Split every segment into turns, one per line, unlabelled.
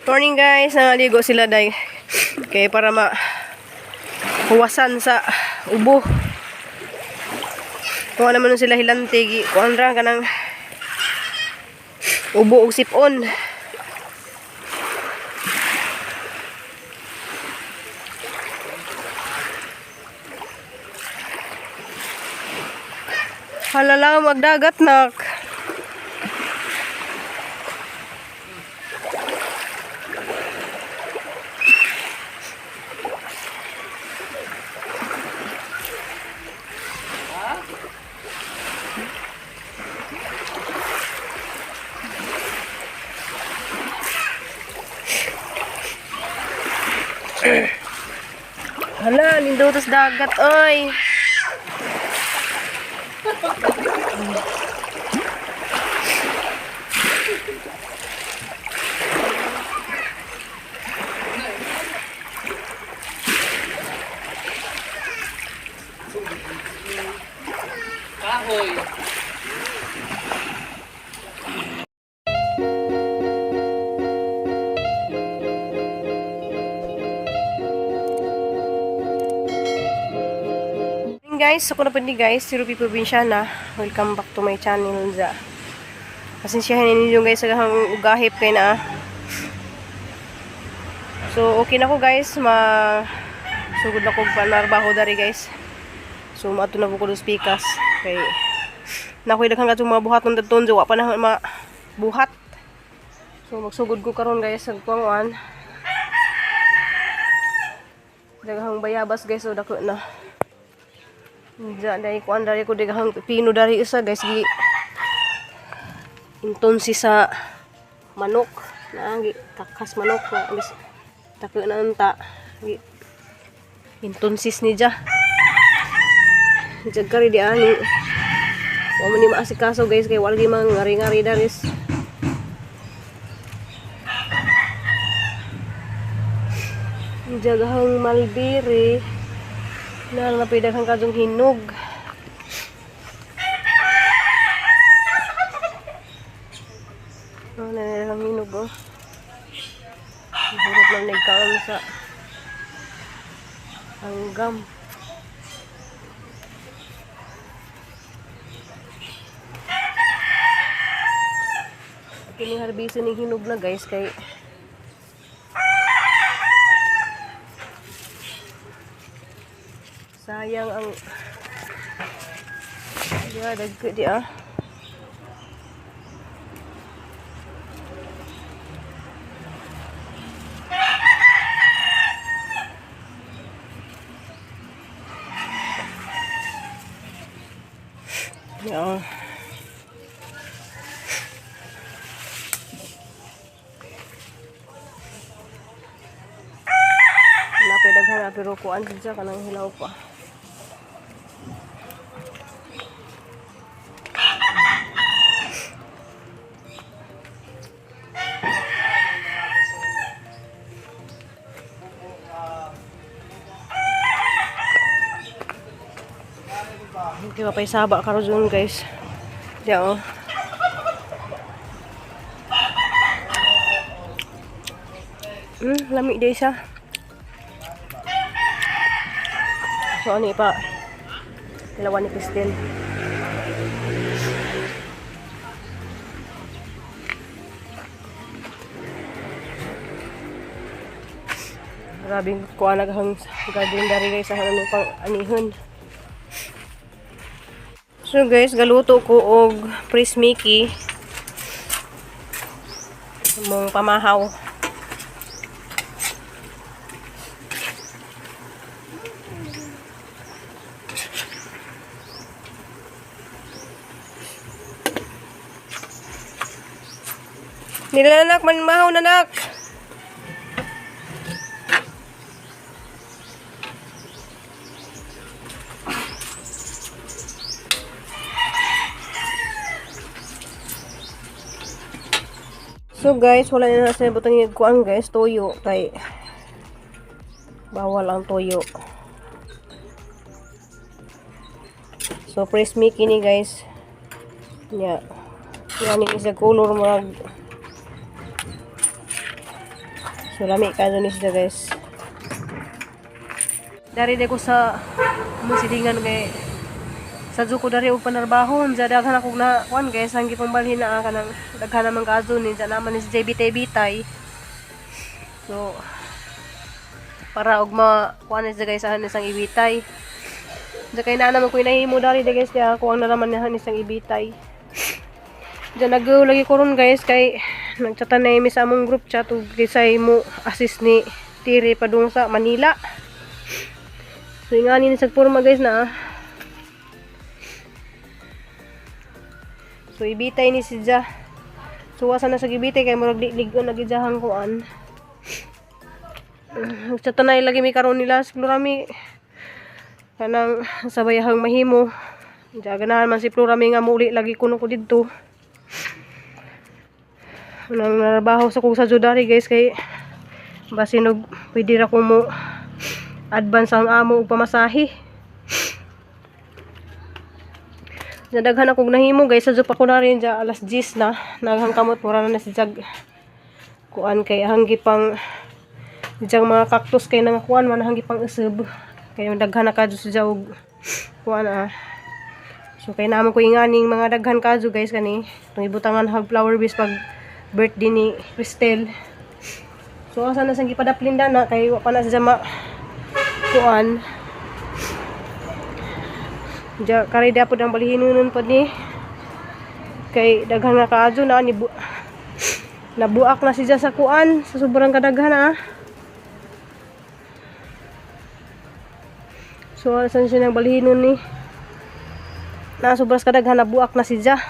Morning guys, naligo sila day. Okay, para huwasan sa ubo. Kuha naman sila hilantigi. Kuha ra kanang ubo og sipon. Halala magdagat nak. Hala, nindutos dagat oy.
Kahoy.
Guys, ako na po ni guys, si Ruby Provinciana. Welcome back to my channel za. Pasensyahan ninyo guys sa gahang ugahip kay na. So okay na ko guys, sugod na ko panarbaho dari guys. So maato na ko dos pikas kay nakoy daghang katong mga buhat ng dadton wa pa na buhat. So magsugod ko karon guys sa kuan. Daghang bayabas guys, so dako na. Dari kuan dari ko daghang pipino dari isa guys gi intonsi sa manok na gi takas manok na guys tako na unta gi intonsis ni ja jagkari di ani wa man ni maasikaso guys kay wala di mang ngari-ngari daris jagahang malbiri na napidaghang kadong hinog. Oh, napidaghang hinog oh. Hirap lang nagkaon sa hanggam. Kini harbiso ni hinog na guys kay sayang ang dagko di ah. Yeah. Napay daghan pero kuan siya kanang hilaw pa. Hindi pa pa'y saba karo dun guys. Diyan oh. Lamig day siya. So ano pa. Dalawa ni Pistil. Grabing kuha naghang gading dari guys sa ano pang anihon. So guys, galuto ko og Pris Mickey. Mong pamahaw. Nilanak man mahaw nanak. So guys, wala na sa butang kuan guys, toyo kay bawal ang toyo. So Pris Mickey ni guys. Nya. Yan ni isa color mag So lami ka ni siya guys. Dari de ko sa musidingan kay sa ko dari og panarbahon sa daghan ako na kuan guys ang gipang balhin na kanang daghan naman kazo ni sa naman ni si JB Bitay. So para og ma kuan ni guys sa isang ibitay. Sa kay na naman ko inahimo dari de guys kaya ko ang naraman niya isang ibitay. Diyan nag-go lagi ko ron guys kay nagchatan na mi sa among group chat ug gisay mo assist ni Tiri padung sa Manila. So ingani ni sa porma guys na. So ibitay ni si Ja. So wasa na sa gibitay kay murag ligon na gidjahang kuan. Nagchatan na lagi mi karon nila Florami kanang sabayahang mahimo. Diya ganahan man si Florami nga muli lagi kuno ko didto. Nang narabaho sa kong sa Jodari guys kay basin og pwede ra ko mo advance ang amo og pamasahe. Nadaghan akong nahimo guys sa pa ko na rin dya alas 10 na naghangkamot mura na si Jag kuan kay hanggi pang dijang mga cactus kay nang kuan man hanggi pang usab kay daghan na kadto sa og kuan So kay naman ko inganing mga daghan kadto guys kani tung ibutangan hag flower base pag birthday ni Cristel. So asa na sang gipadaplin na kay wa pa na sa ma kuan. Ja kari dapat ang balihinunon pod ni kay daghan nga kaadyo na ni nabuak na siya sa kuan sa sobrang kadaghan So asan siya nang balihinon ni na sobrang kadaghan nabuak na siya.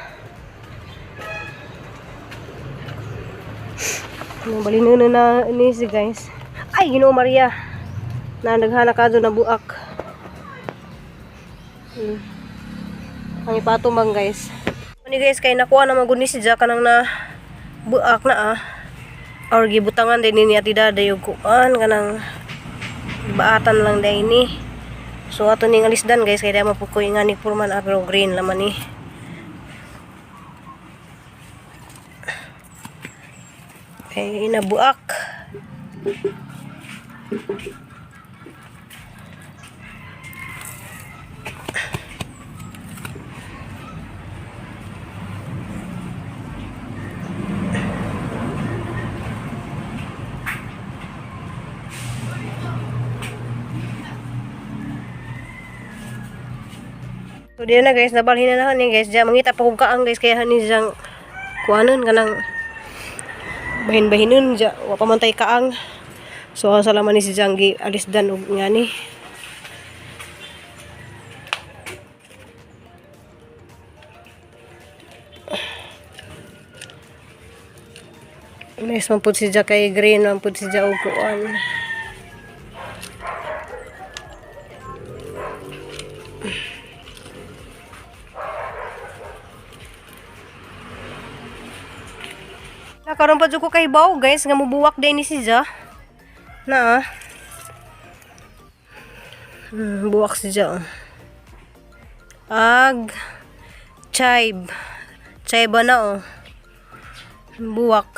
Nang balihinon na ni si guys. Ay Ginoo Maria. Na daghan na kaadyo nabuak. Ang ipatumang guys. Ani guys kay nakuha na maguni si Jack kanang na buak na or gibutangan din ni ati daday og kuan kanang baatan lang day ni. So ato ning alisdan guys kay da mapukoy nga ni purman pero green laman ni. Kay nabuak. So diyan na guys, nabalhin na ni guys. Diyan mangita pa kog kaang guys kaya ni jang kuanon kanang bahin-bahinon ja wa pa man tay kaang. So salaman ni si Janggi alis dan og ngani. Nice man pud si Ja kay green man pud si Ja og kuan. Nakaroon pa ko kay baw guys nga mubuwak din ni si Ja. Na buwak si Ja. Ag chibe. Chibe na buwak.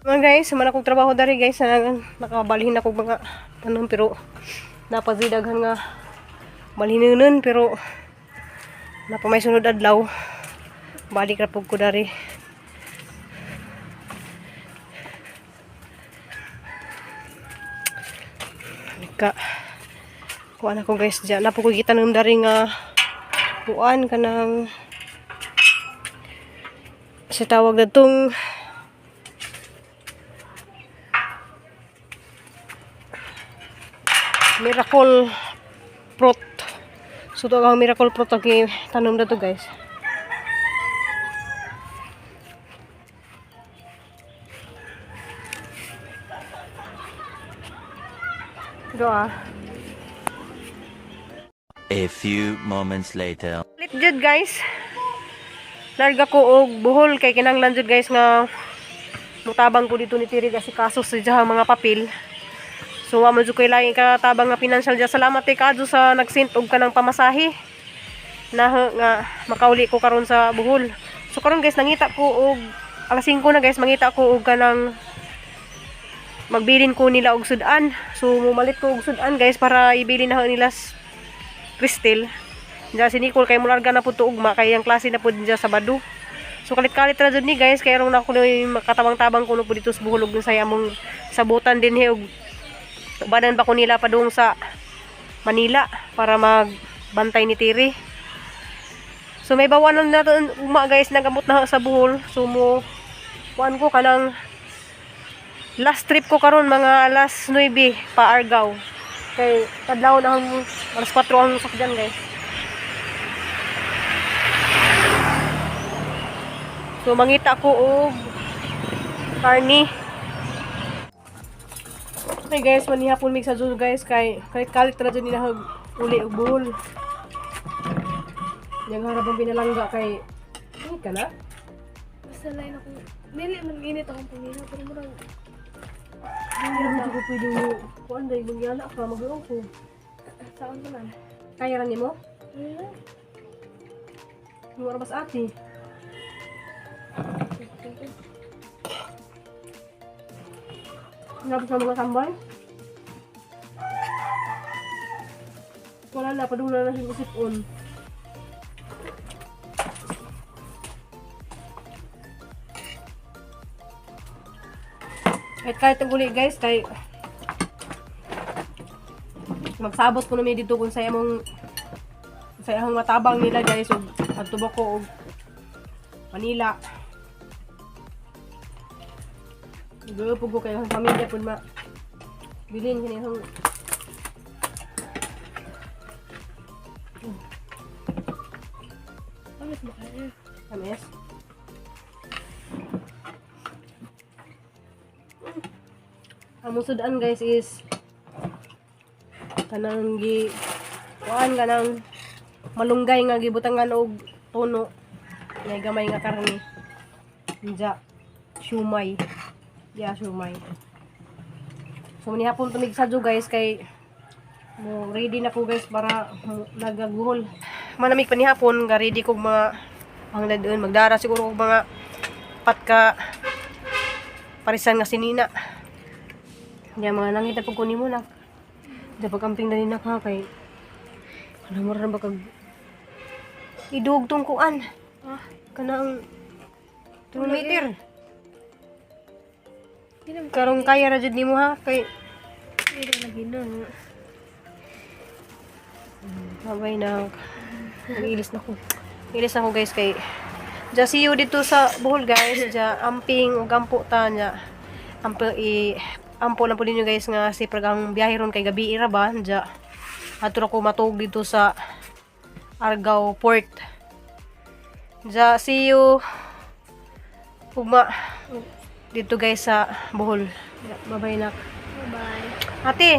Mga guys, man akong trabaho dari guys, nakabalhin ako mga tanong pero napazidaghan nga balhinunon pero napamay sunod adlaw. Balik ra pug ko dari. Nika kuan ako guys diyan na po ko gitanom dari nga kuan kanang sa tawag na tong miracle fruit. So ito ang miracle fruit ang tanom na to guys. Doa.
A few moments later.
Lit jud guys. Larga ko og buhol kay kinahanglan jud guys nga mutabang ko dito ni Tiri kasi kaso sa jahang mga papel. So wa man jud koy lain ka tabang nga financial ja. Salamat kay kadto sa nagsint og kanang pamasahe. Na nga makauli ko karon sa buhol. So karon guys nangita ko og alas 5 na guys, mangita ko og kanang magbilin ko nila og sudan. So mumalit ko og sudan guys para ibili na nila Crystal. Diya si Nicole kay mularga na pud to ugma kay ang klase na pud diya Sabado. So kalit-kalit ra jud ni guys kay rong na ko makatabang-tabang kuno pud dito sa buhulog ng saya among sabutan din he og banan ba ko nila padung sa Manila para magbantay ni Tiri. So may bawanan na to ugma guys nagamot na sa buhol. So mo kuan ko kanang last trip ko karon mga alas 9 pa Argao. Kay kadlaw na ang alas 4 ang sakyan guys. So mangita ko og karni. Okay guys, manihapon mig sa Zoo guys kay kalit ra dyan nila uli og buhol. Yang harapang pinalangga kay ay ka na?
Basta lain ako. Dili man init akong pamina pero murang
Hindi ko pwedeng kuan day magyala ka magurong ko.
saan ko man.
Kaya ra nimo?
Wala.
Yung arabas ati. Nabos sa mga tambay? Wala na, padula na siya sipon. Kahit ang guli guys, kay magsabot ko namin dito kung sa among matabang nila guys ug adto ko og Manila. Gupog ko kayo ang pamilya pud ma bilin kaniyang
Ano ba kaya?
kames. Ang sudan guys is kanang kuan kanang malunggay nga gibutangan og tono. May gamay nga karne. Inja siumay. Yeah, siumay. So manihapon tumig sa guys kay mo ready na ko guys para nagaguhol. Manamig panihapon ga ready kog mga pangladon magdara siguro og mga patka parisan nga sinina. Hindi mga nangita pag kunin mo na. Hindi pagkamping na rin na ka kay alam mo rin ba kag idug tong kuan. Kanang 2 meter. Karong kaya ra jud nimo ha kay
Hindi lagi na.
Sabay na ilis na ko. Ilis na ko guys kay ja see you dito sa Bohol guys. Ja amping ug ampo ta nya. Ampo lang po ninyo guys nga si pragang biyahe ron kay gabi ira ba ja ato na ko matug dito sa Argao Port. Ja see you ugma dito guys sa Bohol. Ja, bye-bye nak.
Bye-bye.
Ate.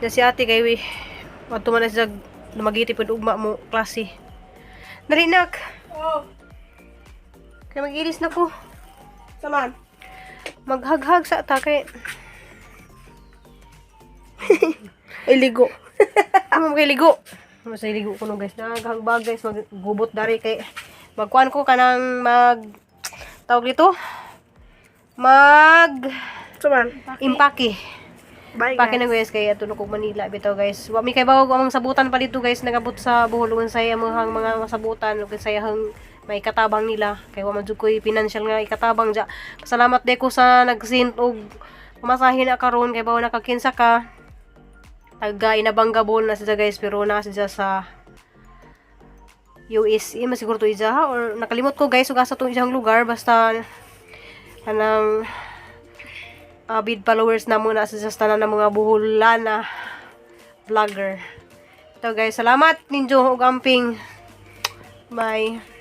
Ja si ate kay wi ato man na siya lumagiti pud ugma mo klase. Dali nak.
Oh,
Kay mag-ilis na ko.
saman.
Maghaghag sa ta kay ay ligo. Amo kay ligo. Sa ligo ko no guys. Nagahagbag guys maggubot dari kay magkuan ko kanang tawag dito.
Saman.
Impake.
Bye
Impake na guys kay ato kog Manila bitaw guys. Wa mi kay bawog among sabutan pa dito guys nagabot sa Bohol sa among mga sabutan ug sa hang may katabang nila kay wa man jud koy financial nga ikatabang ja. Salamat de ko sa nag-send og pamasahe na karon kay bawo nakakinsa ka. Taga Inabanggabol na siya guys pero na siya sa US. Ima siguro to ija ha or nakalimot ko guys ug asa to ijang lugar basta kanang bid followers na muna sa tanan ng mga buhulan na vlogger. Ito guys, salamat ninyo og amping. Bye.